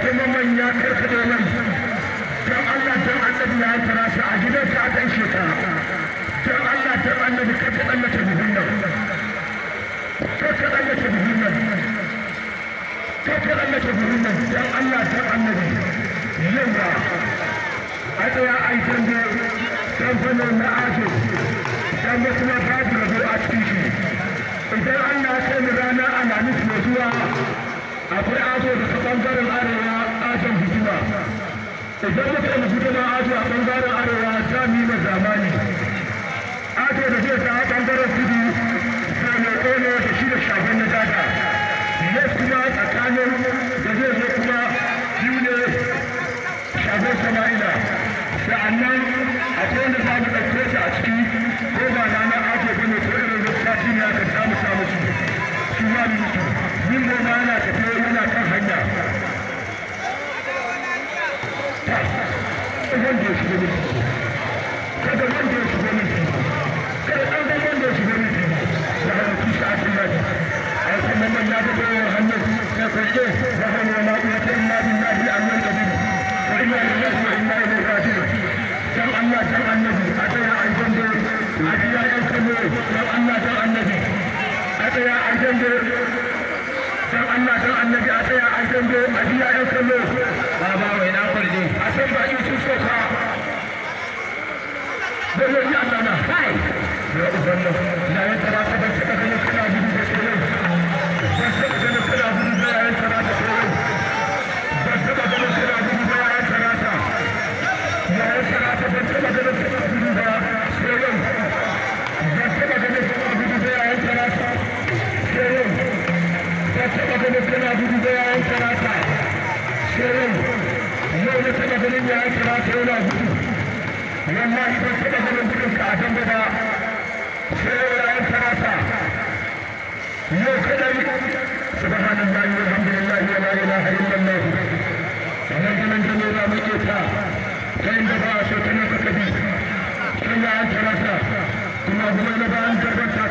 kuma manya karkado nan don Allah don annabi ya fara shi a gidansa a ɗan shekara don Allah don annabi kar ka tsallake buhun nan kar ka tsallake buhun nan kar ka tsallake buhun nan don Allah don annabi yawa a tsaya a yi dambe don fano na ajo don da kuma babu rabo a cikin shi idan Allah ya kai mu ranar alhamis mai zuwa akwai ajo daga ɓangaren arewa ajon hikima idan muka yi hidima ajo a ɓangaren arewa za mu yi na zamani ajo da zai ta ɓangaren kudu sai mai ƙone da shi da shagon na dada ne kuma tsakanin da zai zo kuma biyu ne shagon sama'ila sa'annan akwai wanda za mu ɗauke shi a ciki ko ba na na ajo ba ne ko irin rufsati ne aka samu su ma mu mutu yin goma yana tafiya yana kan hanya wanda ya shiga miki kada wanda ya shiga miki kada ɗan ɗan wanda ya shiga miki da halittu sa'afin lafi a yi kuma man ya gaba yawan hannun na kwanke da hannuwa na iya ta ina bin lafi a nan gabi wa ina da lafi wa ina da lafi dan Allah dan annabi a tsaya a yi dambe a biya yan kano dan Allah dan annabi a tsaya a yi dambe dan Allah dan annabi a tsaya a yi dambe a biya yan kano ba wai na kwarje a san ba in sun soka da yau ya Allah na kai ya ubanna na yan tara ta ban saka ganin kana gudu da tsoro ban saka ganin kana gudu da yan tara ta tsoro ban saka ganin kana gudu da yan tara ta ya yan tara ta ban saka ganin kana gudu da tsoro ban saka ganin kana gudu da yan tara ta tsoro ban saka ganin kana gudu da yan tara ta tsoro yau na taɓa ganin ya yi kira ta yana gudu wallahi ban taɓa ganin gudun ka a dambe ba sai yau ya yi kira ta yau kadai subhanallahi walhamdulillahi wa la ilaha illallah nan ganin jami'a za mu iya ta ta inda ba a so ta nan ka kabi sai ya yi kira ta kuma kuma na bayan garbar ta